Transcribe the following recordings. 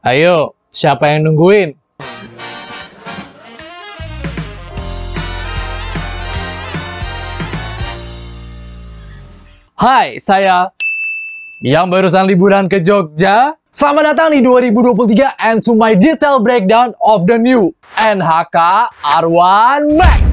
Ayo, siapa yang nungguin? Hai, saya yang barusan liburan ke Jogja. Selamat datang di 2023 and to my detailed breakdown of the new NHK R1 Max.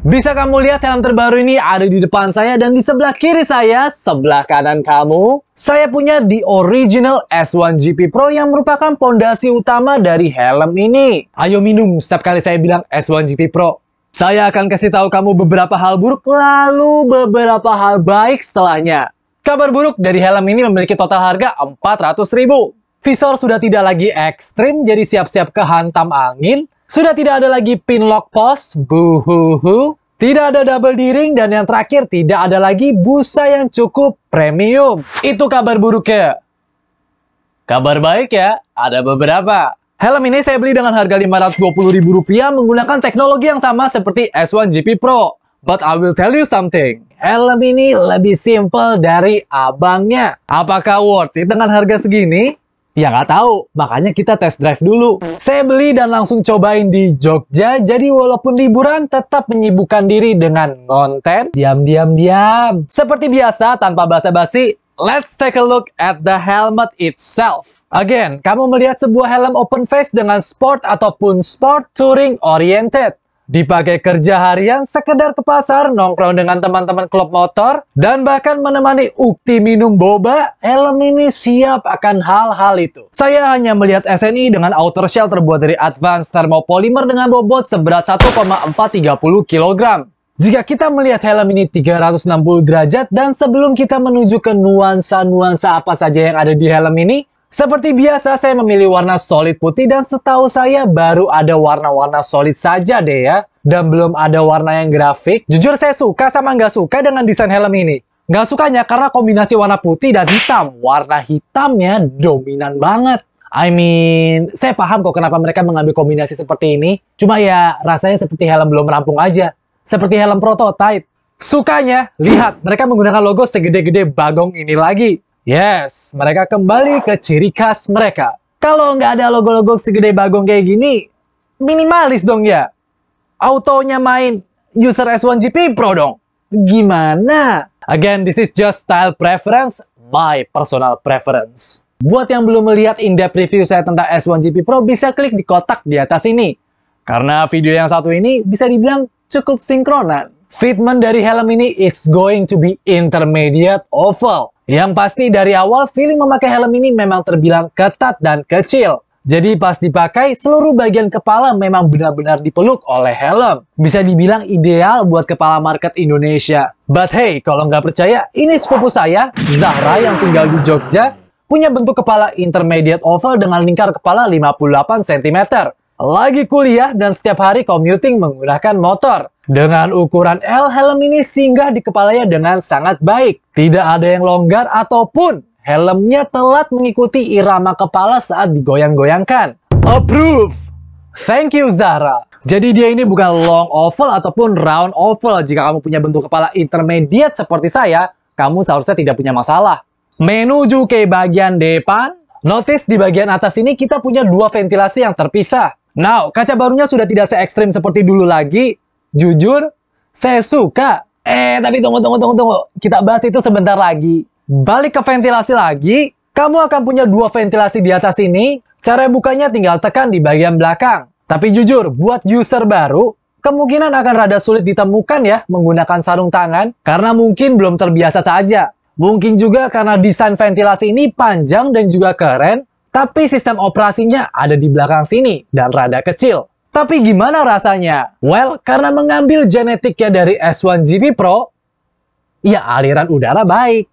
Bisa kamu lihat helm terbaru ini ada di depan saya dan di sebelah kiri saya, sebelah kanan kamu. Saya punya the original S1 GP Pro yang merupakan pondasi utama dari helm ini. Ayo minum setiap kali saya bilang S1 GP Pro. Saya akan kasih tahu kamu beberapa hal buruk, lalu beberapa hal baik setelahnya. Kabar buruk dari helm ini memiliki total harga 400.000. Visor sudah tidak lagi ekstrim, jadi siap-siap kehantam angin. Sudah tidak ada lagi pin lock post, buhuhu. Tidak ada double D-ring, dan yang terakhir tidak ada lagi busa yang cukup premium. Itu kabar buruknya. Kabar baik ya, ada beberapa. Helm ini saya beli dengan harga Rp520.000 menggunakan teknologi yang sama seperti S1 GP Pro. But I will tell you something. Helm ini lebih simple dari abangnya. Apakah worth it dengan harga segini? Ya nggak tahu, makanya kita test drive dulu. Saya beli dan langsung cobain di Jogja, jadi walaupun liburan tetap menyibukkan diri dengan konten. Diam. Seperti biasa, tanpa basa-basi, let's take a look at the helmet itself. Again, kamu melihat sebuah helm open face dengan sport ataupun sport touring oriented. Dipakai kerja harian, sekedar ke pasar, nongkrong dengan teman-teman klub motor, dan bahkan menemani ukti minum boba, helm ini siap akan hal-hal itu. Saya hanya melihat SNI dengan outer shell terbuat dari advanced thermopolymer dengan bobot seberat 1,430 kg. Jika kita melihat helm ini 360 derajat, dan sebelum kita menuju ke nuansa-nuansa apa saja yang ada di helm ini, seperti biasa, saya memilih warna solid putih dan setahu saya baru ada warna-warna solid saja deh ya. Dan belum ada warna yang grafik. Jujur saya suka sama nggak suka dengan desain helm ini. Nggak sukanya karena kombinasi warna putih dan hitam. Warna hitamnya dominan banget. Saya paham kok kenapa mereka mengambil kombinasi seperti ini. Cuma ya rasanya seperti helm belum rampung aja. Seperti helm prototype. Sukanya, lihat mereka menggunakan logo segede-gede bagong ini lagi. Yes, mereka kembali ke ciri khas mereka. Kalau nggak ada logo-logo segede bagong kayak gini, minimalis dong ya. Autonya main user S1 GP Pro dong. Gimana? Again, this is just style preference, my personal preference. Buat yang belum melihat in-depth review saya tentang S1 GP Pro, bisa klik di kotak di atas ini. Karena video yang satu ini bisa dibilang cukup sinkronan. Fitment dari helm ini is going to be intermediate oval. Yang pasti dari awal feeling memakai helm ini memang terbilang ketat dan kecil. Jadi pas dipakai seluruh bagian kepala memang benar-benar dipeluk oleh helm. Bisa dibilang ideal buat kepala market Indonesia. But hey, kalau nggak percaya, ini sepupu saya, Zahra yang tinggal di Jogja, punya bentuk kepala intermediate oval dengan lingkar kepala 58 cm. Lagi kuliah dan setiap hari commuting menggunakan motor. Dengan ukuran L, helm ini singgah di kepalanya dengan sangat baik. Tidak ada yang longgar ataupun helmnya telat mengikuti irama kepala saat digoyang-goyangkan. Approve! Thank you, Zahra. Jadi dia ini bukan long oval ataupun round oval. Jika kamu punya bentuk kepala intermediate seperti saya, kamu seharusnya tidak punya masalah. Menuju ke bagian depan, notice di bagian atas ini kita punya dua ventilasi yang terpisah. Now, kaca barunya sudah tidak se-ekstrim seperti dulu lagi. Jujur, saya suka. Tapi tunggu. Kita bahas itu sebentar lagi. Balik ke ventilasi lagi, kamu akan punya dua ventilasi di atas ini. Cara bukanya tinggal tekan di bagian belakang. Tapi jujur, buat user baru, kemungkinan akan rada sulit ditemukan ya menggunakan sarung tangan. Karena mungkin belum terbiasa saja. Mungkin juga karena desain ventilasi ini panjang dan juga keren. Tapi sistem operasinya ada di belakang sini dan rada kecil. Tapi gimana rasanya? Well, karena mengambil genetiknya dari S1 GP Pro, ya aliran udara baik.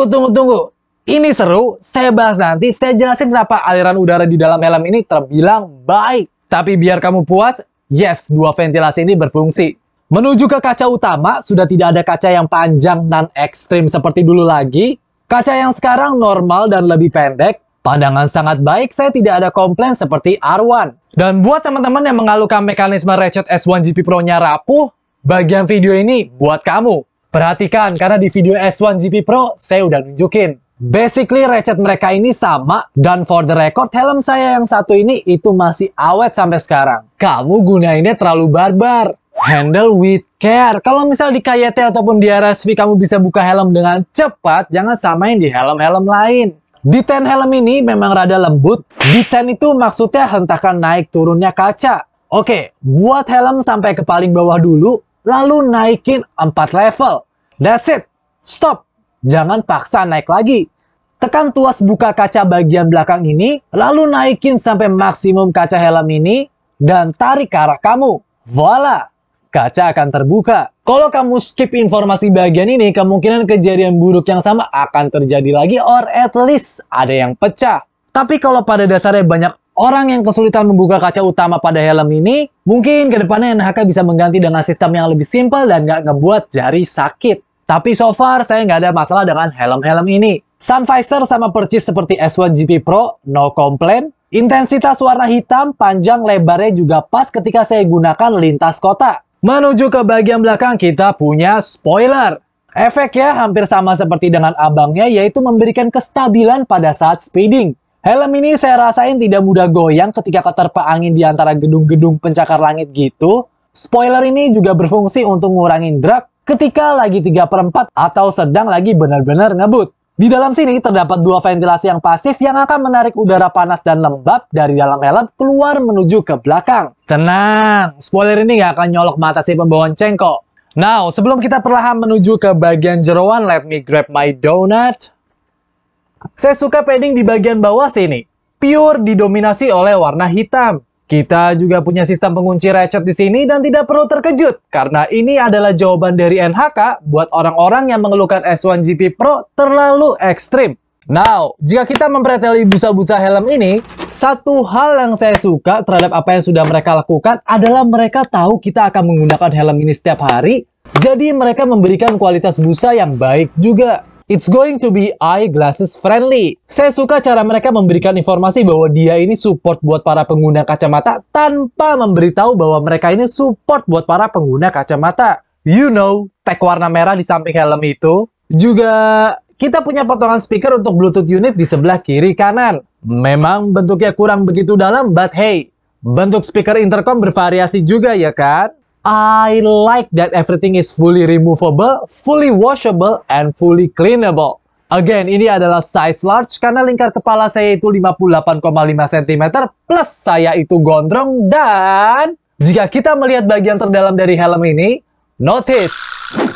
Tunggu. Ini seru, saya bahas nanti, saya jelasin kenapa aliran udara di dalam helm ini terbilang baik. Tapi biar kamu puas, yes, dua ventilasi ini berfungsi. Menuju ke kaca utama, sudah tidak ada kaca yang panjang dan ekstrim seperti dulu lagi. Kaca yang sekarang normal dan lebih pendek. Pandangan sangat baik, saya tidak ada komplain seperti R1. Dan buat teman-teman yang mengeluhkan mekanisme ratchet S1 GP Pro-nya rapuh, bagian video ini buat kamu. Perhatikan, karena di video S1 GP Pro, saya udah nunjukin. Basically, ratchet mereka ini sama, dan for the record, helm saya yang satu ini itu masih awet sampai sekarang. Kamu gunainnya terlalu barbar. Handle with care. Kalau misal di KYT ataupun di RSV kamu bisa buka helm dengan cepat, jangan samain di helm-helm lain. Detain helm ini memang rada lembut. Detain itu maksudnya hentakan naik turunnya kaca. Oke, buat helm sampai ke paling bawah dulu, lalu naikin 4 level. That's it. Stop. Jangan paksa naik lagi. Tekan tuas buka kaca bagian belakang ini, lalu naikin sampai maksimum kaca helm ini, dan tarik ke arah kamu. Voila! Kaca akan terbuka. Kalau kamu skip informasi bagian ini, kemungkinan kejadian buruk yang sama akan terjadi lagi, or at least ada yang pecah. Tapi kalau pada dasarnya banyak orang yang kesulitan membuka kaca utama pada helm ini, mungkin kedepannya NHK bisa mengganti dengan sistem yang lebih simpel dan nggak ngebuat jari sakit. Tapi so far, saya nggak ada masalah dengan helm-helm ini. Sun visor sama percis seperti S1 GP Pro, no complaint. Intensitas warna hitam, panjang lebarnya juga pas ketika saya gunakan lintas kota. Menuju ke bagian belakang, kita punya spoiler. Efeknya hampir sama seperti dengan abangnya, yaitu memberikan kestabilan pada saat speeding. Helm ini saya rasain tidak mudah goyang ketika keterpa angin di antara gedung-gedung pencakar langit gitu. Spoiler ini juga berfungsi untuk ngurangin drag ketika lagi 3/4 atau sedang lagi benar-benar ngebut. Di dalam sini terdapat 2 ventilasi yang pasif yang akan menarik udara panas dan lembab dari dalam helm keluar menuju ke belakang. Tenang, spoiler ini nggak akan nyolok mata si pembonceng kok. Now, sebelum kita perlahan menuju ke bagian jeroan, let me grab my donut. Saya suka padding di bagian bawah sini. Pure didominasi oleh warna hitam. Kita juga punya sistem pengunci ratchet di sini dan tidak perlu terkejut karena ini adalah jawaban dari NHK buat orang-orang yang mengeluhkan S1 GP Pro terlalu ekstrim. Now, jika kita mempreteli busa-busa helm ini, satu hal yang saya suka terhadap apa yang sudah mereka lakukan adalah mereka tahu kita akan menggunakan helm ini setiap hari, jadi mereka memberikan kualitas busa yang baik juga. It's going to be eyeglasses friendly. Saya suka cara mereka memberikan informasi bahwa dia ini support buat para pengguna kacamata tanpa memberitahu bahwa mereka ini support buat para pengguna kacamata. You know, tag warna merah di samping helm itu. Juga kita punya potongan speaker untuk Bluetooth unit di sebelah kiri kanan. Memang bentuknya kurang begitu dalam, but hey, bentuk speaker intercom bervariasi juga ya kan? I like that everything is fully removable, fully washable, and fully cleanable. Again, ini adalah size large karena lingkar kepala saya itu 58,5 cm plus saya itu gondrong, dan jika kita melihat bagian terdalam dari helm ini, notice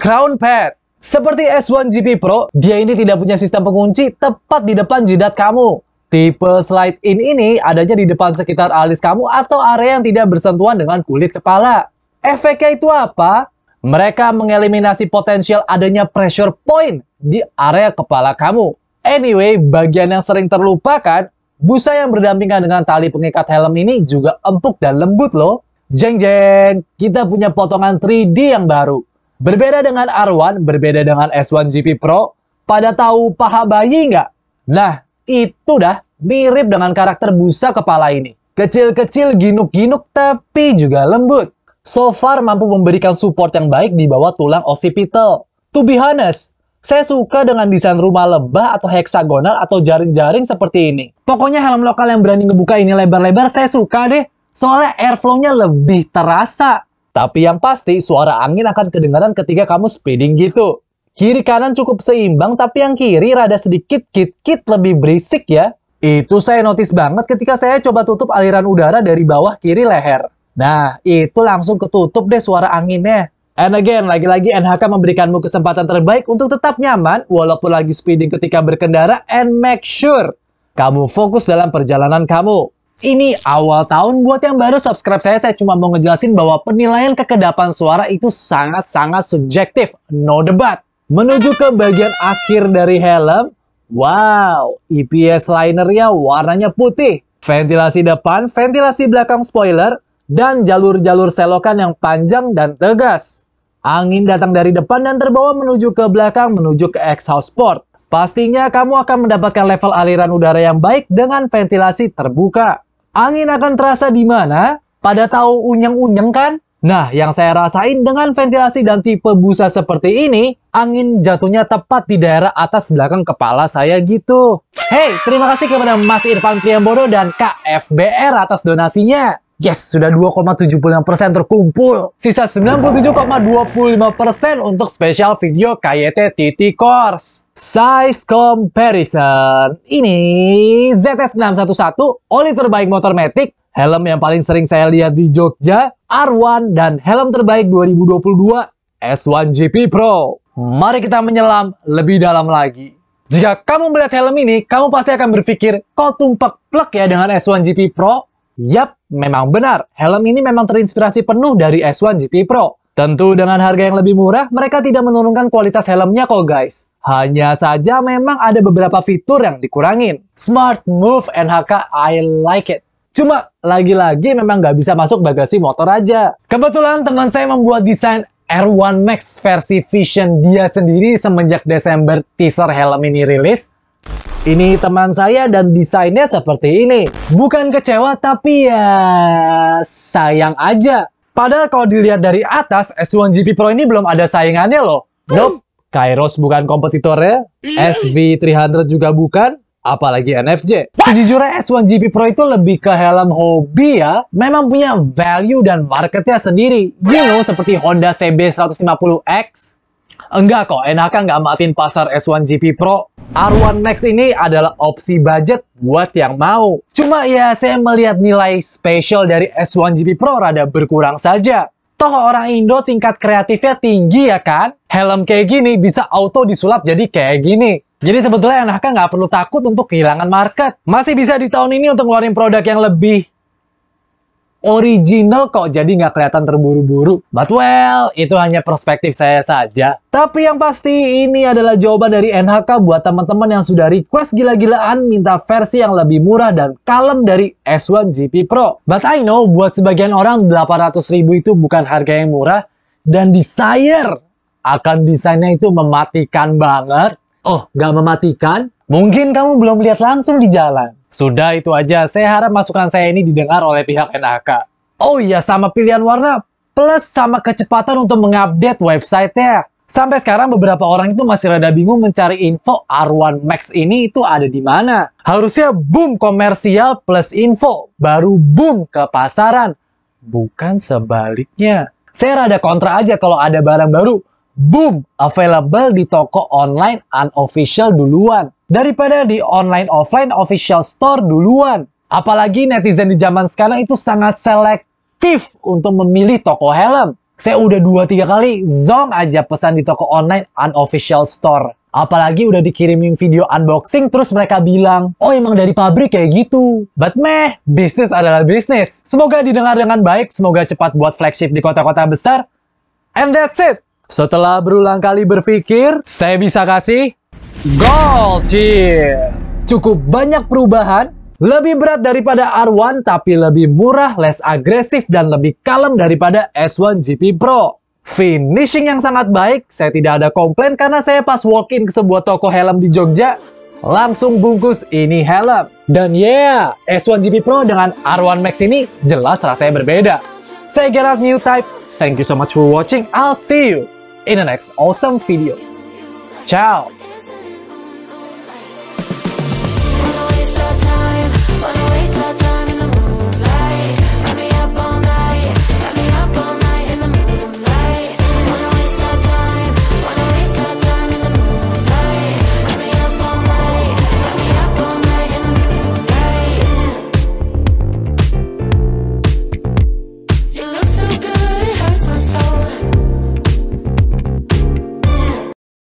crown pad. Seperti S1 GP Pro, dia ini tidak punya sistem pengunci tepat di depan jidat kamu. Tipe slide in ini adanya di depan sekitar alis kamu atau area yang tidak bersentuhan dengan kulit kepala. Efeknya itu apa? Mereka mengeliminasi potensial adanya pressure point di area kepala kamu. Anyway, bagian yang sering terlupakan, busa yang berdampingan dengan tali pengikat helm ini juga empuk dan lembut loh. Jeng jeng, kita punya potongan 3D yang baru. Berbeda dengan R1, berbeda dengan S1 GP Pro. Pada tahu paha bayi nggak? Nah, itu dah mirip dengan karakter busa kepala ini. Kecil-kecil, ginuk-ginuk, tapi juga lembut. So far mampu memberikan support yang baik di bawah tulang occipital. To be honest, saya suka dengan desain rumah lebah atau heksagonal atau jaring-jaring seperti ini. Pokoknya helm lokal yang berani ngebuka ini lebar-lebar saya suka deh. Soalnya airflow-nya lebih terasa. Tapi yang pasti suara angin akan kedengaran ketika kamu speeding gitu. Kiri kanan cukup seimbang, tapi yang kiri rada sedikit kit-kit lebih berisik ya. Itu saya notice banget ketika saya coba tutup aliran udara dari bawah kiri leher. Nah, itu langsung ketutup deh suara anginnya. And again, lagi-lagi NHK memberikanmu kesempatan terbaik untuk tetap nyaman walaupun lagi speeding ketika berkendara, and make sure kamu fokus dalam perjalanan kamu. Ini awal tahun, buat yang baru subscribe saya cuma mau ngejelasin bahwa penilaian kekedapan suara itu sangat-sangat subjektif, no debat. Menuju ke bagian akhir dari helm, wow, EPS linernya warnanya putih. Ventilasi depan, ventilasi belakang spoiler, dan jalur-jalur selokan yang panjang dan tegas. Angin datang dari depan dan terbawa menuju ke belakang menuju ke exhaust port. Pastinya kamu akan mendapatkan level aliran udara yang baik dengan ventilasi terbuka. Angin akan terasa di mana? Pada tahu unyeng-unyeng kan? Nah, yang saya rasain dengan ventilasi dan tipe busa seperti ini, angin jatuhnya tepat di daerah atas belakang kepala saya gitu. Hey, terima kasih kepada Mas Irfan Priambodo dan Kak FBR atas donasinya. Yes, sudah 2,75% terkumpul. Sisa 97,25% untuk spesial video KYT TT Course. Size comparison. Ini ZS611, oli terbaik motor Matic, helm yang paling sering saya lihat di Jogja, R1, dan helm terbaik 2022, S1 GP Pro. Mari kita menyelam lebih dalam lagi. Jika kamu melihat helm ini, kamu pasti akan berpikir, kok tumpak plek ya dengan S1 GP Pro? Yap, memang benar. Helm ini memang terinspirasi penuh dari S1 GP Pro. Tentu dengan harga yang lebih murah, mereka tidak menurunkan kualitas helmnya kok guys. Hanya saja memang ada beberapa fitur yang dikurangin. Smart Move NHK, I like it. Cuma, lagi-lagi memang nggak bisa masuk bagasi motor aja. Kebetulan teman saya membuat desain R1 Max versi Vision dia sendiri semenjak Desember teaser helm ini rilis. Ini teman saya dan desainnya seperti ini. Bukan kecewa, tapi ya sayang aja. Padahal kalau dilihat dari atas, S1 GP Pro ini belum ada saingannya loh. Nope, Kairos bukan kompetitornya, SV300 juga bukan, apalagi NFJ. Sejujurnya S1 GP Pro itu lebih ke helm hobi ya. Memang punya value dan marketnya sendiri. You know, seperti Honda CB150X. Enggak kok, NHK nggak matiin pasar S1 GP Pro. R1 Max ini adalah opsi budget buat yang mau. Cuma ya saya melihat nilai spesial dari S1 GP Pro rada berkurang saja. Toh orang Indo tingkat kreatifnya tinggi ya kan? Helm kayak gini bisa auto disulap jadi kayak gini. Jadi sebetulnya NHK nggak perlu takut untuk kehilangan market. Masih bisa di tahun ini untuk ngeluarin produk yang lebih original kok, jadi nggak kelihatan terburu-buru. But well, itu hanya perspektif saya saja. Tapi yang pasti ini adalah jawaban dari NHK buat teman-teman yang sudah request gila-gilaan minta versi yang lebih murah dan kalem dari S1 GP Pro. But I know, buat sebagian orang 800.000 itu bukan harga yang murah. Dan desire akan desainnya itu mematikan banget. Oh, nggak mematikan? Mungkin kamu belum lihat langsung di jalan. Sudah itu aja, saya harap masukan saya ini didengar oleh pihak NHK. Oh iya, sama pilihan warna plus sama kecepatan untuk mengupdate website-nya. Sampai sekarang beberapa orang itu masih rada bingung mencari info R1 Max ini itu ada di mana. Harusnya boom komersial plus info, baru boom ke pasaran. Bukan sebaliknya. Saya rada kontra aja kalau ada barang baru, boom, available di toko online unofficial duluan. Daripada di online offline official store duluan. Apalagi netizen di zaman sekarang itu sangat selektif untuk memilih toko helm. Saya udah 2-3 kali zong aja pesan di toko online unofficial store. Apalagi udah dikirimin video unboxing terus mereka bilang, oh emang dari pabrik kayak gitu. But meh, bisnis adalah bisnis. Semoga didengar dengan baik, semoga cepat buat flagship di kota-kota besar. And that's it. Setelah berulang kali berpikir, saya bisa kasih Gold cheer. Cukup banyak perubahan, lebih berat daripada R1 tapi lebih murah, less agresif dan lebih kalem daripada S1 GP Pro. Finishing yang sangat baik, saya tidak ada komplain karena saya pas walk-in ke sebuah toko helm di Jogja, langsung bungkus ini helm. Dan yeah, S1 GP Pro dengan R1 Max ini jelas rasanya berbeda. Saya Gerard Newtype, thank you so much for watching, I'll see you in the next awesome video. Ciao!